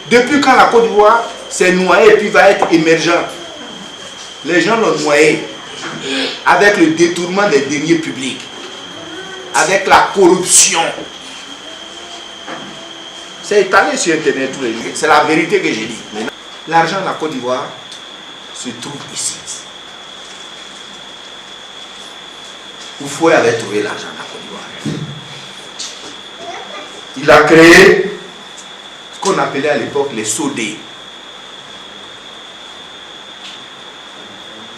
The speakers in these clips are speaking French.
Depuis quand la Côte d'Ivoire s'est noyée et puis va être émergente? Les gens l'ont noyé avec le détournement des deniers publics, avec la corruption. C'est étalé sur Internet tous les jours. C'est la vérité que j'ai dit. L'argent de la Côte d'Ivoire se trouve ici. Oufoué avait trouvé l'argent de la Côte d'Ivoire. Il a créé ce qu'on appelait à l'époque les sodés.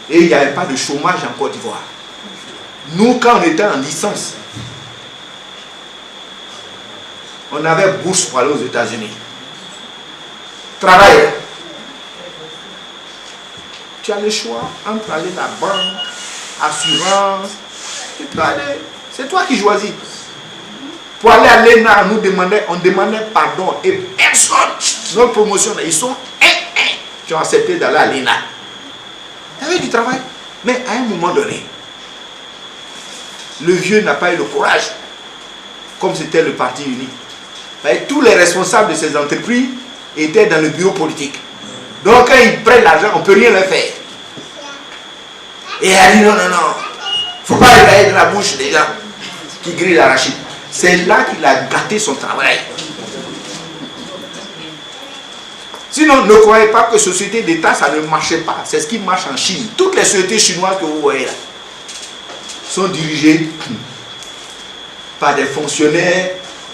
Et il n'y avait pas de chômage en Côte d'Ivoire. Nous, quand on était en licence, on avait bourse pour aller aux États-Unis. Travailler. Tu as le choix entre aller à la banque, assurance, tu peux aller. C'est toi qui choisis. Pour aller à l'ENA, on demandait pardon et personne. Notre promotion, ils sont qui ont accepté d'aller à l'ENA. Il y avait du travail. Mais à un moment donné, le vieux n'a pas eu le courage, comme c'était le parti uni. Tous les responsables de ces entreprises étaient dans le bureau politique. Donc quand ils prennent l'argent, on ne peut rien leur faire. Et elle a dit non, il ne faut pas regarder de la bouche des gens qui grillent l'arachide. C'est là qu'il a gâté son travail. Sinon, ne croyez pas que société d'État, ça ne marchait pas. C'est ce qui marche en Chine. Toutes les sociétés chinoises que vous voyez là sont dirigées par des fonctionnaires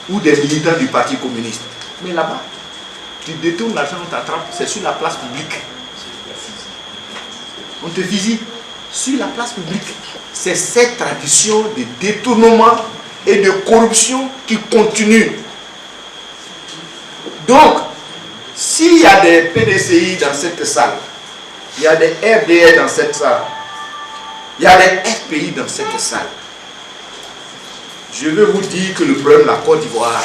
ou des militants du Parti communiste. Mais là-bas, tu détournes l'argent, on t'attrape, c'est sur la place publique. On te visite sur la place publique. C'est cette tradition de détournement et de corruption qui continue. Donc, s'il y a des PDCI dans cette salle, il y a des FDR dans cette salle, il y a des FPI dans cette salle, je veux vous dire que le problème de la Côte d'Ivoire,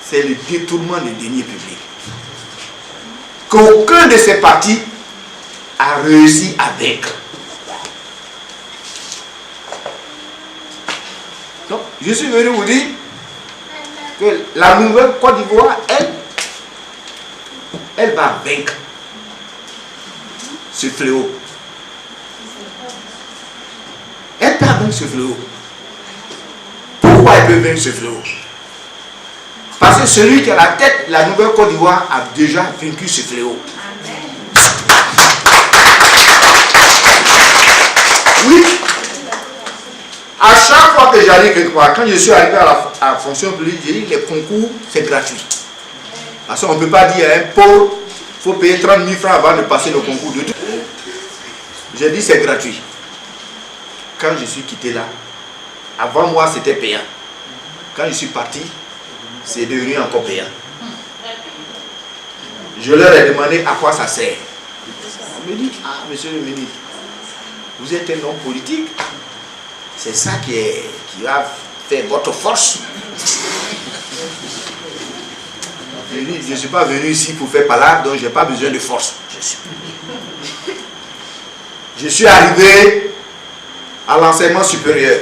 c'est le détournement des deniers publics. Qu'aucun de ces partis a réussi à vaincre. Donc, je suis venu vous dire que la nouvelle Côte d'Ivoire, elle va vaincre ce fléau. Elle peut vaincre ce fléau. Pourquoi elle peut vaincre ce fléau? Parce que celui qui a la tête, la nouvelle Côte d'Ivoire, a déjà vaincu ce fléau. Oui. À chaque fois que j'allais quelque part, quand je suis arrivé à la fonction publique, j'ai dit les concours, c'est gratuit. Parce qu'on ne peut pas dire à un pauvre, il faut payer 30 000 francs avant de passer le concours de tout. J'ai dit c'est gratuit. Quand je suis quitté là, avant moi c'était payant. Quand je suis parti, c'est devenu encore payant. Je leur ai demandé à quoi ça sert. On me dit, ah monsieur le ministre, vous êtes un homme politique. C'est ça qui va faire votre force. Je dis, je ne suis pas venu ici pour faire palabre, donc je n'ai pas besoin de force. Je suis arrivé à l'enseignement supérieur.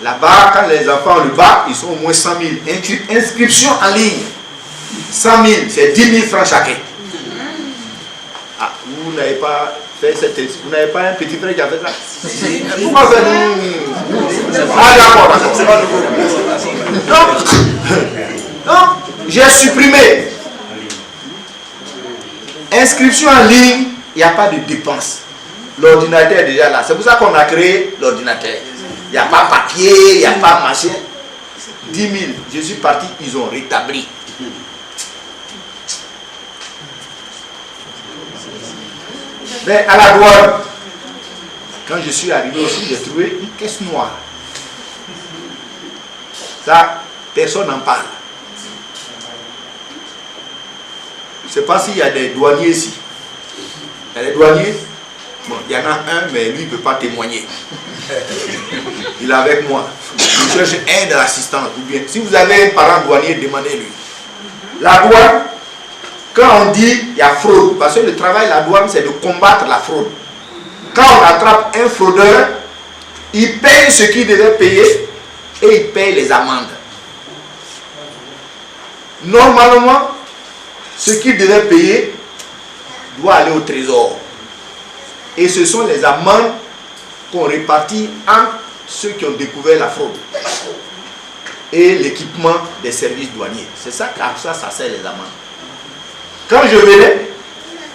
Là-bas, quand les enfants ont le bac, ils sont au moins 100 000. Inscription en ligne. 100 000, c'est 10 000 francs chacun. Ah, vous n'avez pas fait cette... Vous n'avez pas un petit frère qui a fait ça? Pourquoi faire? Ah d'accord. Donc, j'ai supprimé. Inscription en ligne, il n'y a pas de dépense. L'ordinateur est déjà là. C'est pour ça qu'on a créé l'ordinateur. Il n'y a pas papier, il n'y a pas machin. 10 000, je suis parti, ils ont rétabli. Mais à la douane, quand je suis arrivé aussi, j'ai trouvé une caisse noire. Ça, personne n'en parle. Je ne sais pas s'il y a des douaniers ici. Il y a des douaniers. Bon, il y en a un, mais lui, il ne peut pas témoigner. Il est avec moi. Il cherche un de l'assistance. Ou bien, si vous avez un parent douanier, demandez-lui. La douane, quand on dit il y a fraude, parce que le travail de la douane, c'est de combattre la fraude. Quand on attrape un fraudeur, il paye ce qu'il devait payer et il paye les amendes. Normalement, ce qu'ils devaient payer doit aller au trésor. Et ce sont les amendes qu'on répartit entre ceux qui ont découvert la fraude et l'équipement des services douaniers. C'est ça qu'à ça sert les amendes. Quand je venais,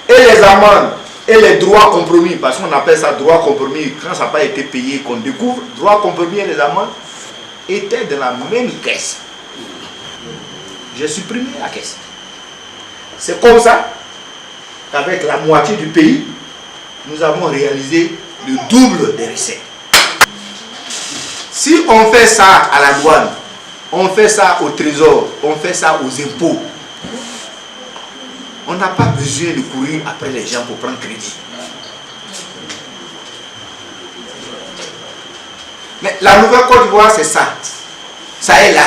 et les amendes et les droits compromis, parce qu'on appelle ça droit compromis, quand ça n'a pas été payé, qu'on découvre, droits compromis et les amendes étaient dans la même caisse. J'ai supprimé la caisse. C'est comme ça qu'avec la moitié du pays, nous avons réalisé le double des recettes. Si on fait ça à la douane, on fait ça au trésor, on fait ça aux impôts, on n'a pas besoin de courir après les gens pour prendre crédit. Mais la Nouvelle-Côte d'Ivoire, c'est ça. Ça est là.